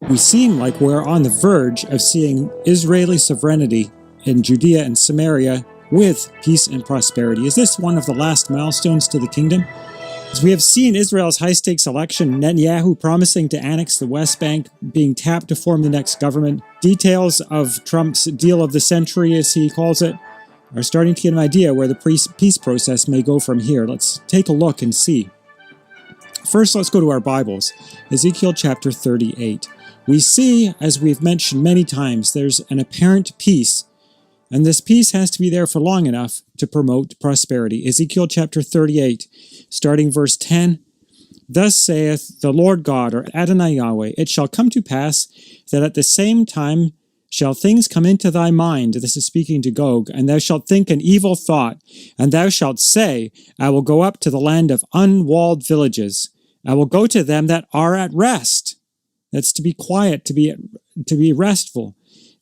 We seem like we're on the verge of seeing Israeli sovereignty in Judea and Samaria with peace and prosperity. Is this one of the last milestones to the kingdom? As we have seen Israel's high-stakes election, Netanyahu promising to annex the West Bank, being tapped to form the next government, details of Trump's deal of the century, as he calls it, are starting to get an idea where the peace process may go from here. Let's take a look and see. First, let's go to our Bibles. Ezekiel chapter 38. We see, as we've mentioned many times, there's an apparent peace, and this peace has to be there for long enough to promote prosperity. Ezekiel chapter 38, starting verse 10. Thus saith the Lord God, or Adonai Yahweh, it shall come to pass that at the same time shall things come into thy mind, this is speaking to Gog, and thou shalt think an evil thought, and thou shalt say, I will go up to the land of unwalled villages. I will go to them that are at rest. That's to be quiet, to be restful,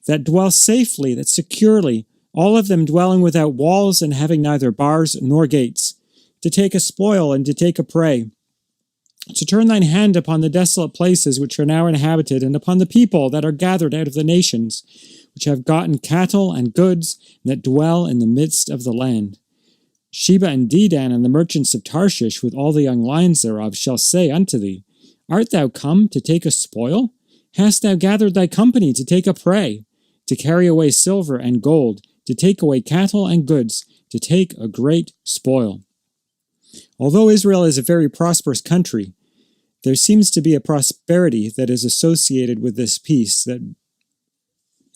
that dwell safely, that securely, all of them dwelling without walls and having neither bars nor gates, to take a spoil and to take a prey, to turn thine hand upon the desolate places which are now inhabited, and upon the people that are gathered out of the nations, which have gotten cattle and goods, and that dwell in the midst of the land. Sheba and Dedan and the merchants of Tarshish, with all the young lions thereof, shall say unto thee, Art thou come to take a spoil? Hast thou gathered thy company to take a prey, to carry away silver and gold, to take away cattle and goods, to take a great spoil? Although Israel is a very prosperous country, there seems to be a prosperity that is associated with this peace that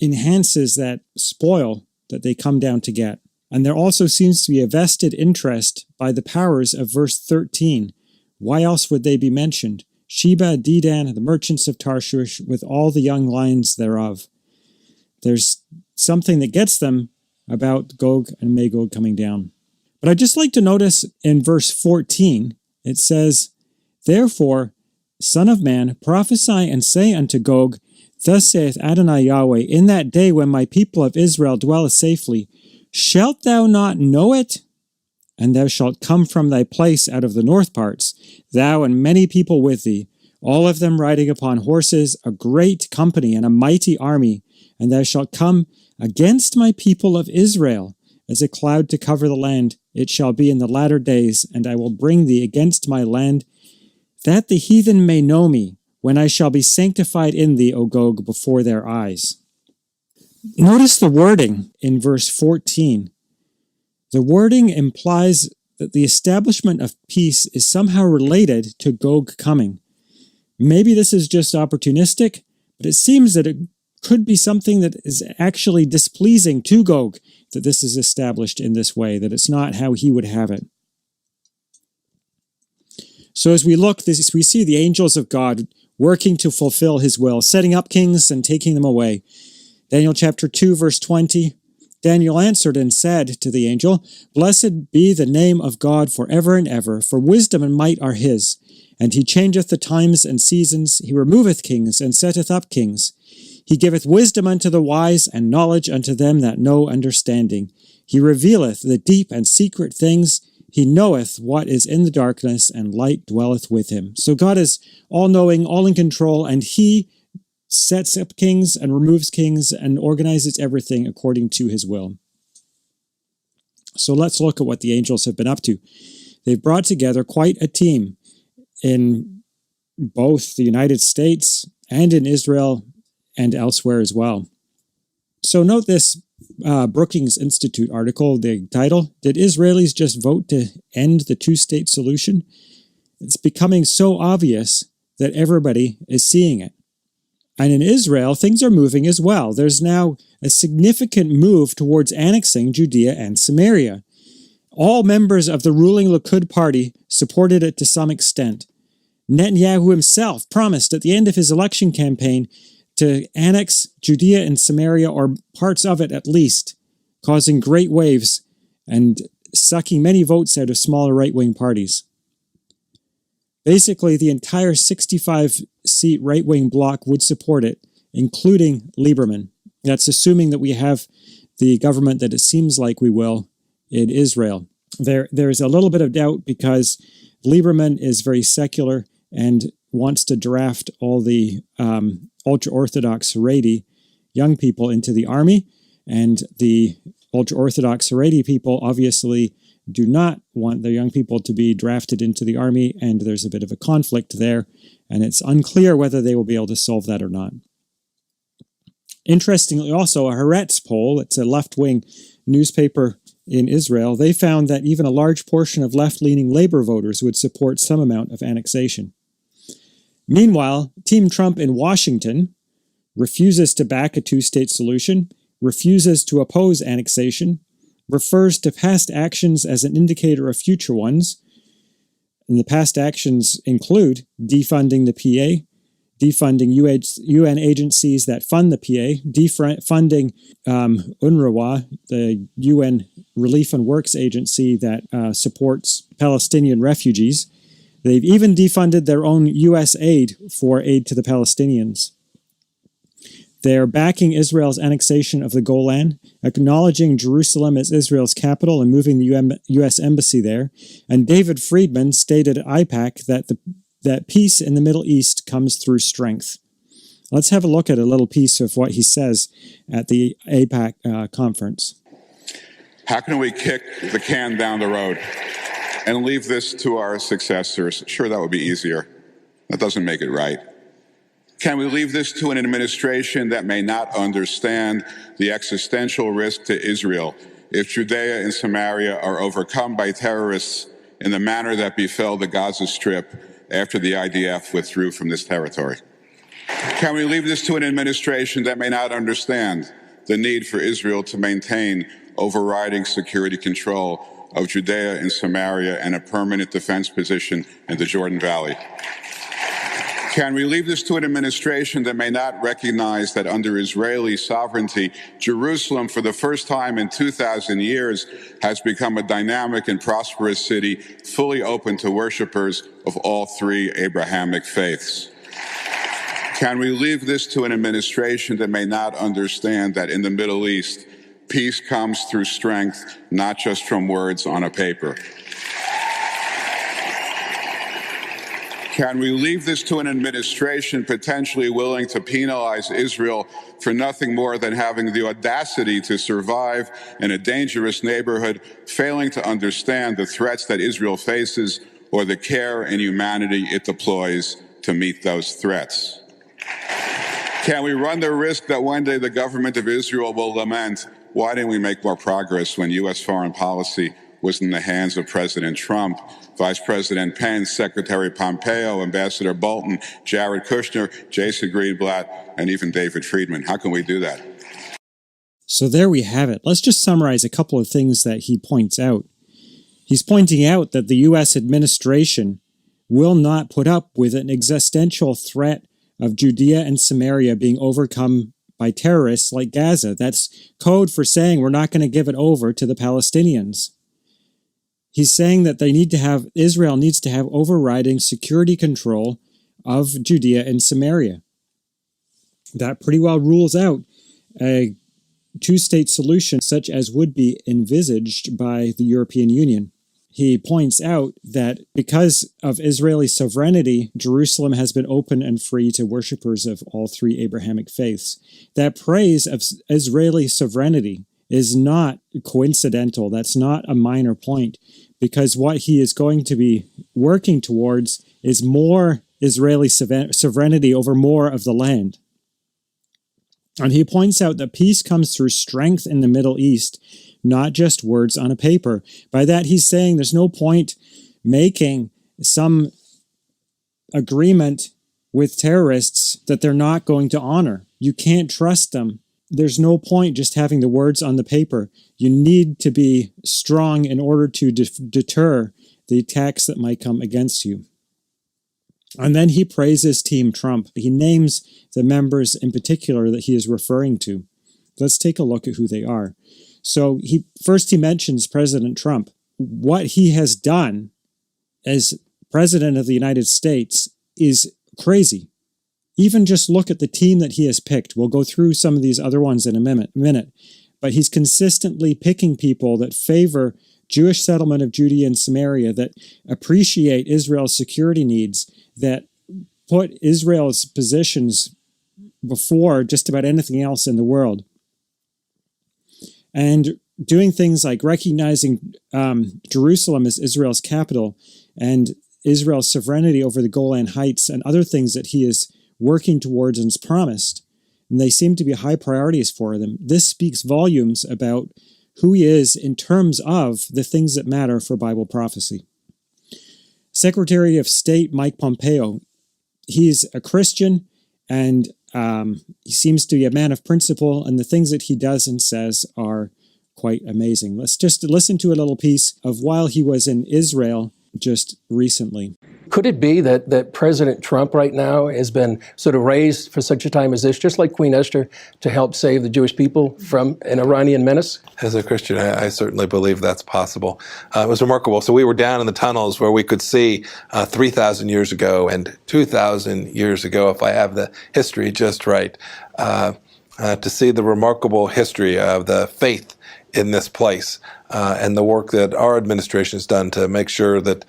enhances that spoil that they come down to get. And there also seems to be a vested interest by the powers of verse 13. Why else would they be mentioned? Sheba, Dedan, the merchants of Tarshish, with all the young lions thereof. There's something that gets them about Gog and Magog coming down. But I'd just like to notice in verse 14, it says, Therefore, Son of man, prophesy and say unto Gog, Thus saith Adonai Yahweh, In that day when my people of Israel dwelleth safely, shalt thou not know it? And thou shalt come from thy place out of the north parts, thou and many people with thee, all of them riding upon horses, a great company and a mighty army, and thou shalt come against my people of Israel, as a cloud to cover the land. It shall be in the latter days, and I will bring thee against my land, that the heathen may know me, when I shall be sanctified in thee, O Gog, before their eyes. Notice the wording in verse 14. The wording implies that the establishment of peace is somehow related to Gog coming. Maybe this is just opportunistic, but it seems that it could be something that is actually displeasing to Gog, that this is established in this way, that it's not how he would have it. So as we look, we see the angels of God working to fulfill his will, setting up kings and taking them away. Daniel chapter 2, verse 20, Daniel answered and said to the angel, Blessed be the name of God forever and ever, for wisdom and might are his. And he changeth the times and seasons, he removeth kings, and setteth up kings. He giveth wisdom unto the wise, and knowledge unto them that know understanding. He revealeth the deep and secret things. He knoweth what is in the darkness, and light dwelleth with him. So God is all-knowing, all in control, and he sets up kings and removes kings and organizes everything according to his will. So let's look at what the angels have been up to. They've brought together quite a team in both the United States and in Israel and elsewhere as well. So note this Brookings Institute article, the title, Did Israelis Just Vote to End the Two-State Solution? It's becoming so obvious that everybody is seeing it. And in Israel, things are moving as well. There's now a significant move towards annexing Judea and Samaria. All members of the ruling Likud party supported it to some extent. Netanyahu himself promised at the end of his election campaign to annex Judea and Samaria, or parts of it at least, causing great waves and sucking many votes out of smaller right-wing parties. Basically, the entire 65-seat right-wing bloc would support it, including Lieberman. That's assuming that we have the government that it seems like we will in Israel. There's a little bit of doubt because Lieberman is very secular and wants to draft all the ultra-Orthodox Haredi young people into the army, and the ultra-Orthodox Haredi people obviously do not want their young people to be drafted into the army, and there's a bit of a conflict there, and it's unclear whether they will be able to solve that or not. Interestingly, also, a Haaretz poll, it's a left-wing newspaper in Israel, they found that even a large portion of left-leaning labor voters would support some amount of annexation. Meanwhile, Team Trump in Washington refuses to back a two-state solution, refuses to oppose annexation, refers to past actions as an indicator of future ones, and the past actions include defunding the PA, defunding UN agencies that fund the PA, defunding UNRWA, the UN Relief and Works Agency that supports Palestinian refugees. They've even defunded their own U.S. aid for aid to the Palestinians. They're backing Israel's annexation of the Golan, acknowledging Jerusalem as Israel's capital and moving the U.S. embassy there. And David Friedman stated at IPAC that peace in the Middle East comes through strength. Let's have a look at a little piece of what he says at the AIPAC conference. How can we kick the can down the road and leave this to our successors? Sure, that would be easier. That doesn't make it right. Can we leave this to an administration that may not understand the existential risk to Israel if Judea and Samaria are overcome by terrorists in the manner that befell the Gaza Strip after the IDF withdrew from this territory? Can we leave this to an administration that may not understand the need for Israel to maintain overriding security control of Judea and Samaria and a permanent defense position in the Jordan Valley? Can we leave this to an administration that may not recognize that under Israeli sovereignty, Jerusalem, for the first time in 2,000 years, has become a dynamic and prosperous city, fully open to worshipers of all three Abrahamic faiths? Can we leave this to an administration that may not understand that in the Middle East, peace comes through strength, not just from words on a paper? Can we leave this to an administration potentially willing to penalize Israel for nothing more than having the audacity to survive in a dangerous neighborhood, failing to understand the threats that Israel faces or the care and humanity it deploys to meet those threats? Can we run the risk that one day the government of Israel will lament, why didn't we make more progress when U.S. foreign policy was in the hands of President Trump, Vice President Pence, Secretary Pompeo, Ambassador Bolton, Jared Kushner, Jason Greenblatt, and even David Friedman? How can we do that? So there we have it. Let's just summarize a couple of things that he points out. He's pointing out that the U.S. administration will not put up with an existential threat of Judea and Samaria being overcome by terrorists like Gaza. That's code for saying we're not going to give it over to the Palestinians. He's saying that Israel needs to have overriding security control of Judea and Samaria. That pretty well rules out a two-state solution such as would be envisaged by the European Union. He points out that because of Israeli sovereignty, Jerusalem has been open and free to worshippers of all three Abrahamic faiths. That praise of Israeli sovereignty is not coincidental. That's not a minor point, because what he is going to be working towards is more Israeli sovereignty over more of the land. And he points out that peace comes through strength in the Middle East, not just words on a paper. By that, he's saying there's no point making some agreement with terrorists that they're not going to honor. You can't trust them. There's no point just having the words on the paper. You need to be strong in order to deter the attacks that might come against you. And then he praises Team Trump. He names the members in particular that he is referring to. Let's take a look at who they are. So he mentions President Trump. What he has done as President of the United States is crazy. Even just look at the team that he has picked. We'll go through some of these other ones in a minute. But he's consistently picking people that favor Jewish settlement of Judea and Samaria, that appreciate Israel's security needs, that put Israel's positions before just about anything else in the world. And doing things like recognizing Jerusalem as Israel's capital and Israel's sovereignty over the Golan Heights and other things that he is working towards and has promised. And they seem to be high priorities for them. This speaks volumes about who he is in terms of the things that matter for Bible prophecy. Secretary of State Mike Pompeo, he's a Christian, and he seems to be a man of principle, and the things that he does and says are quite amazing. Let's just listen to a little piece of while he was in Israel just recently. Could it be that President Trump right now has been sort of raised for such a time as this, just like Queen Esther, to help save the Jewish people from an Iranian menace? As a Christian, I certainly believe that's possible. It was remarkable. So we were down in the tunnels where we could see 3,000 years ago and 2,000 years ago, if I have the history just right, to see the remarkable history of the faith in this place and the work that our administration has done to make sure that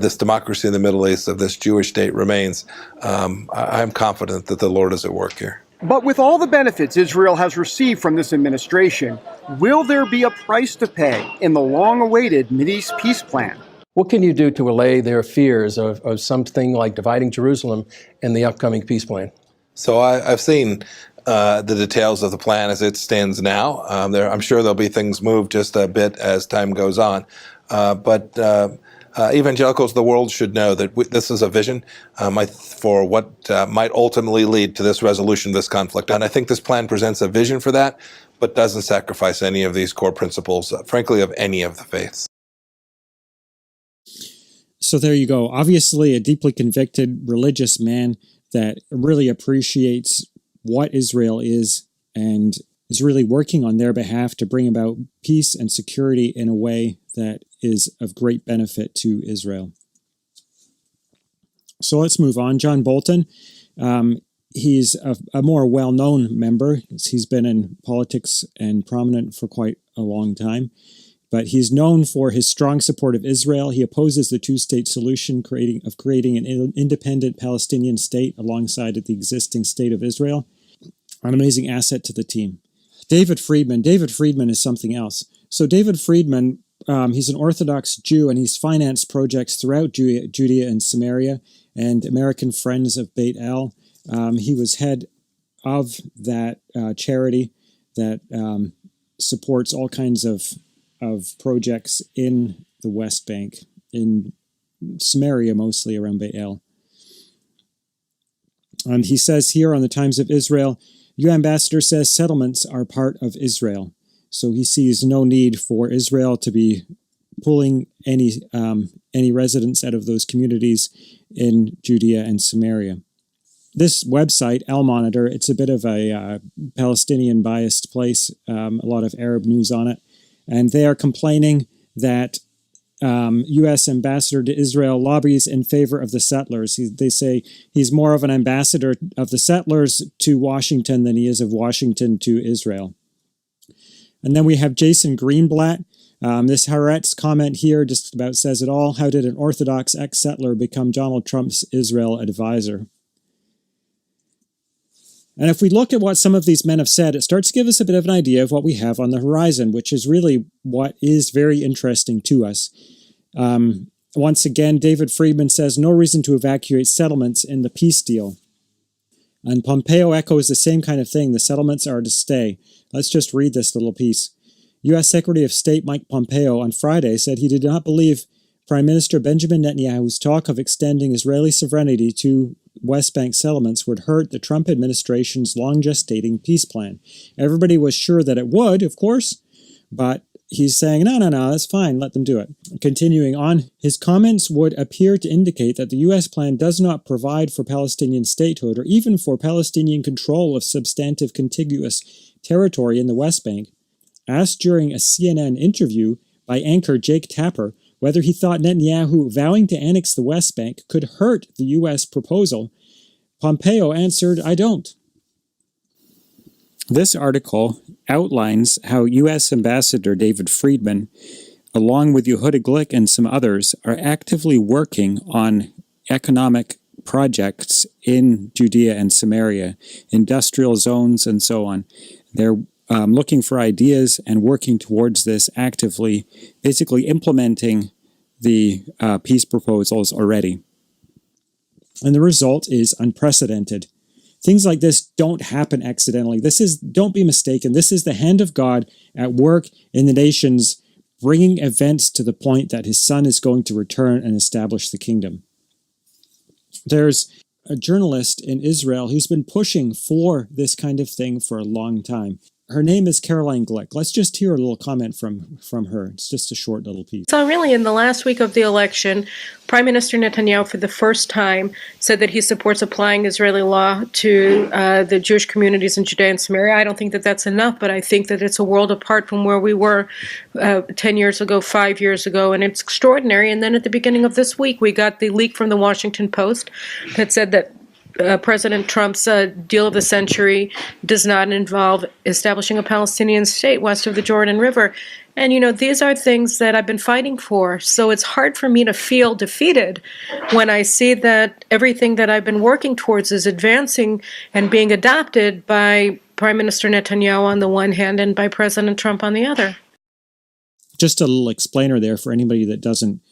this democracy in the Middle East, of this Jewish state, remains. I'm confident that the Lord is at work here. But with all the benefits Israel has received from this administration, will there be a price to pay in the long-awaited Mideast peace plan? What can you do to allay their fears of something like dividing Jerusalem in the upcoming peace plan? So I've seen the details of the plan as it stands now. I'm sure there'll be things moved just a bit as time goes on. But evangelicals of the world should know that this is a vision for what might ultimately lead to this resolution of this conflict. And I think this plan presents a vision for that, but doesn't sacrifice any of these core principles, frankly, of any of the faiths. So there you go. Obviously, a deeply convicted religious man that really appreciates what Israel is and is really working on their behalf to bring about peace and security in a way that is of great benefit to Israel. So let's move on. John Bolton, he's a more well-known member. He's been in politics and prominent for quite a long time, but he's known for his strong support of Israel. He opposes the two-state solution, creating an independent Palestinian state alongside the existing state of Israel. An amazing asset to the team. David Friedman. David Friedman is something else. So David Friedman, he's an Orthodox Jew, and he's financed projects throughout Judea and Samaria and American Friends of Beit El. He was head of that charity that supports all kinds of projects in the West Bank, in Samaria mostly, around Beit El. And he says here on the Times of Israel, your ambassador says settlements are part of Israel. So he sees no need for Israel to be pulling any residents out of those communities in Judea and Samaria. This website, El Monitor, it's a bit of a Palestinian-biased place, a lot of Arab news on it. And they are complaining that U.S. ambassador to Israel lobbies in favor of the settlers. They say he's more of an ambassador of the settlers to Washington than he is of Washington to Israel. And then we have Jason Greenblatt. This Haaretz comment here just about says it all. How did an Orthodox ex-settler become Donald Trump's Israel advisor? And if we look at what some of these men have said, it starts to give us a bit of an idea of what we have on the horizon, which is really what is very interesting to us. Once again, David Friedman says no reason to evacuate settlements in the peace deal. And Pompeo echoes the same kind of thing. The settlements are to stay. Let's just read this little piece. U.S. Secretary of State Mike Pompeo on Friday said he did not believe Prime Minister Benjamin Netanyahu's talk of extending Israeli sovereignty to West Bank settlements would hurt the Trump administration's long-gestating peace plan. Everybody was sure that it would, of course, but he's saying, no, that's fine, let them do it. Continuing on, his comments would appear to indicate that the U.S. plan does not provide for Palestinian statehood or even for Palestinian control of substantive contiguous territory in the West Bank. Asked during a CNN interview by anchor Jake Tapper whether he thought Netanyahu vowing to annex the West Bank could hurt the U.S. proposal, Pompeo answered, I don't. This article outlines how U.S. Ambassador David Friedman, along with Yehuda Glick and some others, are actively working on economic projects in Judea and Samaria, industrial zones and so on. They're looking for ideas and working towards this actively, basically implementing the peace proposals already. And the result is unprecedented. Things like this don't happen accidentally. Don't be mistaken, this is the hand of God at work in the nations, bringing events to the point that his son is going to return and establish the kingdom. There's a journalist in Israel who's been pushing for this kind of thing for a long time. Her name is Caroline Glick. Let's just hear a little comment from her. It's just a short little piece. So really, in the last week of the election, Prime Minister Netanyahu, for the first time, said that he supports applying Israeli law to the Jewish communities in Judea and Samaria. I don't think that that's enough, but I think that it's a world apart from where we were 10 years ago, 5 years ago, and it's extraordinary. And then at the beginning of this week, we got the leak from the Washington Post that said that President Trump's deal of the century does not involve establishing a Palestinian state west of the Jordan River. And, these are things that I've been fighting for. So it's hard for me to feel defeated when I see that everything that I've been working towards is advancing and being adopted by Prime Minister Netanyahu on the one hand and by President Trump on the other. Just a little explainer there for anybody that doesn't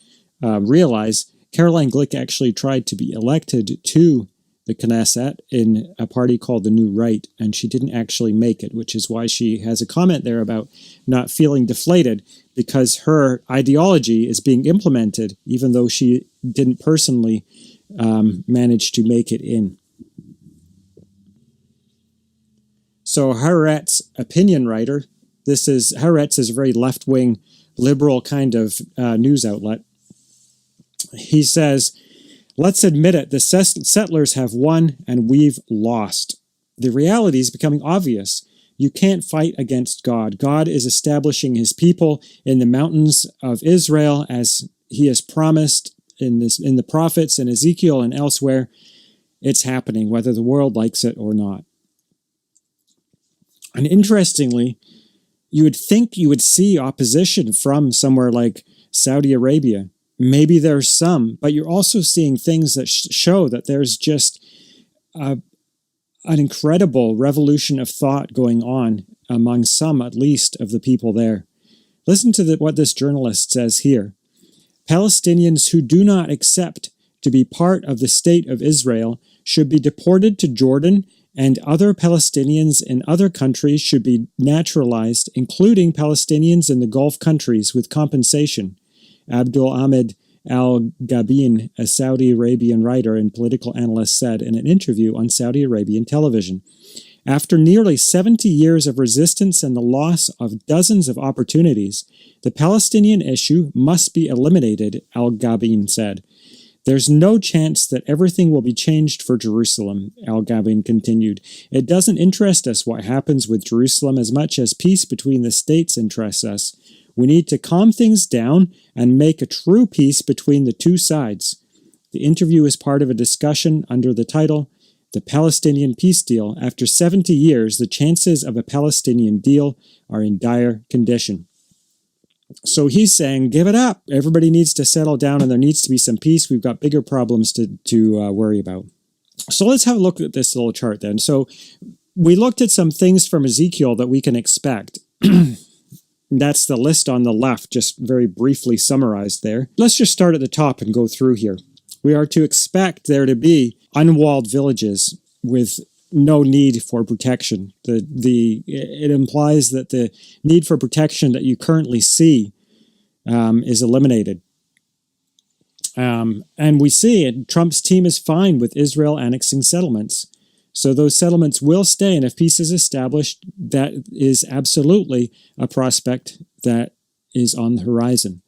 realize, Caroline Glick actually tried to be elected to the Knesset in a party called the New Right, and she didn't actually make it, which is why she has a comment there about not feeling deflated, because her ideology is being implemented, even though she didn't personally manage to make it in. So Haaretz opinion writer, Haaretz is a very left-wing, liberal kind of news outlet. He says, "Let's admit it, the settlers have won and we've lost. The reality is becoming obvious. You can't fight against God. God is establishing his people in the mountains of Israel as he has promised in the prophets and Ezekiel and elsewhere. It's happening, whether the world likes it or not." And interestingly, you would think you would see opposition from somewhere like Saudi Arabia. Maybe there's some, but you're also seeing things that show that there's just an incredible revolution of thought going on among some, at least, of the people there. Listen to what this journalist says here. "Palestinians who do not accept to be part of the state of Israel should be deported to Jordan, and other Palestinians in other countries should be naturalized, including Palestinians in the Gulf countries, with compensation," Abdul Ahmed Al-Gabin, a Saudi Arabian writer and political analyst, said in an interview on Saudi Arabian television. After nearly 70 years of resistance and the loss of dozens of opportunities, the Palestinian issue must be eliminated, Al-Gabin said. "There's no chance that everything will be changed for Jerusalem," Al-Gabin continued. "It doesn't interest us what happens with Jerusalem as much as peace between the states interests us. We need to calm things down and make a true peace between the two sides." The interview is part of a discussion under the title, "The Palestinian Peace Deal. After 70 years, the chances of a Palestinian deal are in dire condition." So he's saying, give it up. Everybody needs to settle down and there needs to be some peace. We've got bigger problems to worry about. So let's have a look at this little chart then. So we looked at some things from Ezekiel that we can expect. That's the list on the left, just very briefly summarized there. Let's just start at the top and go through here. We are to expect there to be unwalled villages with no need for protection. It implies that the need for protection that you currently see is eliminated. And we see it, Trump's team is fine with Israel annexing settlements. So those settlements will stay, and if peace is established, that is absolutely a prospect that is on the horizon.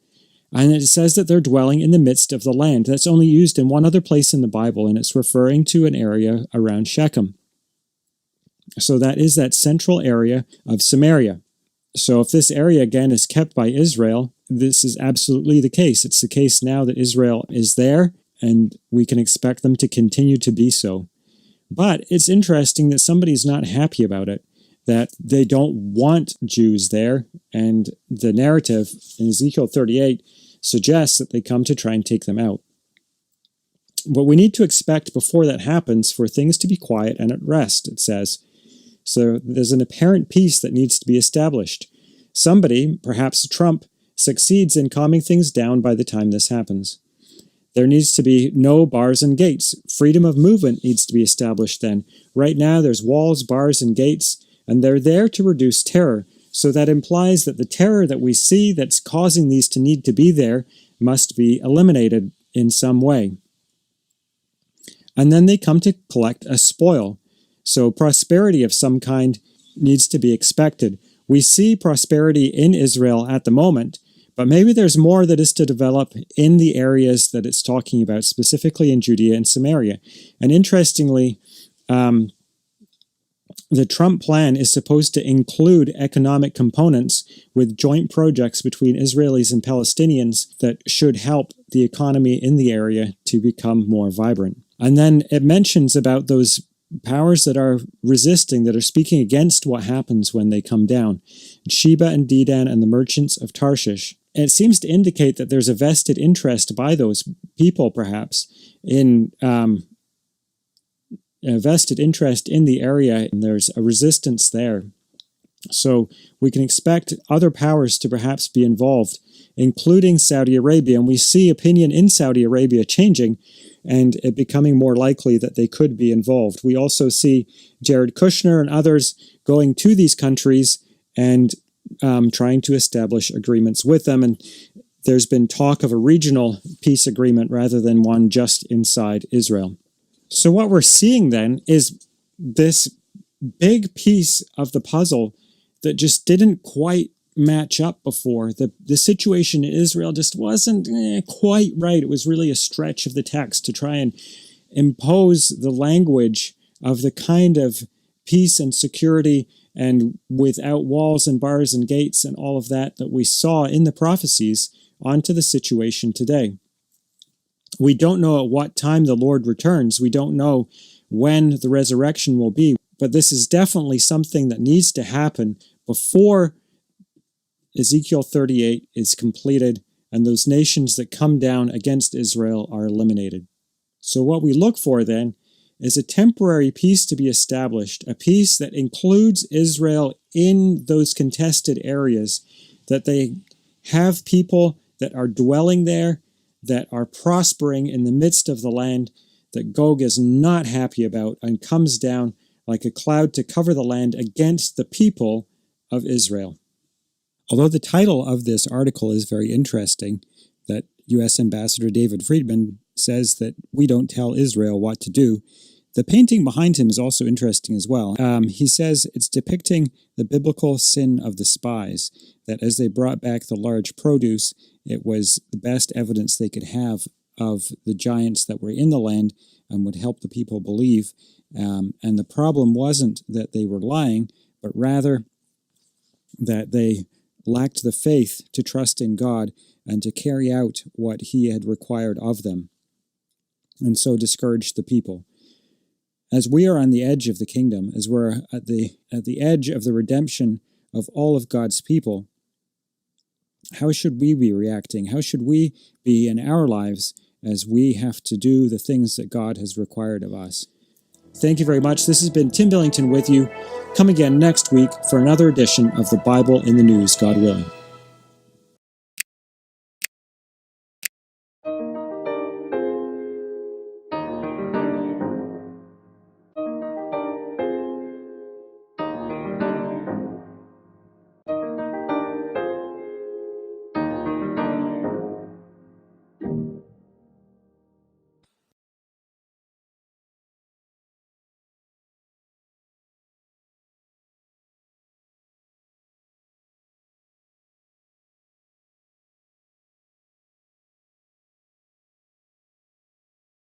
And it says that they're dwelling in the midst of the land. That's only used in one other place in the Bible, and it's referring to an area around Shechem. So that is that central area of Samaria. So if this area, again, is kept by Israel, this is absolutely the case. It's the case now that Israel is there, and we can expect them to continue to be so. But it's interesting that somebody's not happy about it, that they don't want Jews there, and the narrative in Ezekiel 38 suggests that they come to try and take them out. But we need to expect before that happens for things to be quiet and at rest, it says. So there's an apparent peace that needs to be established. Somebody, perhaps Trump, succeeds in calming things down by the time this happens. There needs to be no bars and gates. Freedom of movement needs to be established then. Right now there's walls, bars, and gates, and they're there to reduce terror. So that implies that the terror that we see that's causing these to need to be there must be eliminated in some way. And then they come to collect a spoil. So prosperity of some kind needs to be expected. We see prosperity in Israel at the moment, but maybe there's more that is to develop in the areas that it's talking about, specifically in Judea and Samaria. And interestingly, the Trump plan is supposed to include economic components with joint projects between Israelis and Palestinians that should help the economy in the area to become more vibrant. And then it mentions about those powers that are resisting, that are speaking against what happens when they come down. Sheba and Dedan and the merchants of Tarshish. And it seems to indicate that there's a vested interest by those people, perhaps, in a vested interest in the area, and there's a resistance there. So we can expect other powers to perhaps be involved, including Saudi Arabia. And we see opinion in Saudi Arabia changing and it becoming more likely that they could be involved. We also see Jared Kushner and others going to these countries and trying to establish agreements with them. And there's been talk of a regional peace agreement rather than one just inside Israel. So what we're seeing then is this big piece of the puzzle that just didn't quite match up before. The situation in Israel just wasn't quite right. It was really a stretch of the text to try and impose the language of the kind of peace and security and without walls and bars and gates and all of that that we saw in the prophecies onto the situation today. We don't know at what time the Lord returns. We don't know when the resurrection will be, but this is definitely something that needs to happen before Ezekiel 38 is completed and those nations that come down against Israel are eliminated. So what we look for then is a temporary peace to be established, a peace that includes Israel in those contested areas, that they have people that are dwelling there, that are prospering in the midst of the land that Gog is not happy about and comes down like a cloud to cover the land against the people of Israel. Although the title of this article is very interesting, that U.S. Ambassador David Friedman says that we don't tell Israel what to do, the painting behind him is also interesting as well. He says it's depicting the biblical sin of the spies, that as they brought back the large produce, it was the best evidence they could have of the giants that were in the land and would help the people believe. And the problem wasn't that they were lying, but rather that they lacked the faith to trust in God and to carry out what He had required of them, and so discouraged the people. As we are on the edge of the kingdom, as we're at the edge of the redemption of all of God's people, how should we be reacting? How should we be in our lives as we have to do the things that God has required of us? Thank you very much. This has been Tim Billington with you. Come again next week for another edition of the Bible in the News, God willing.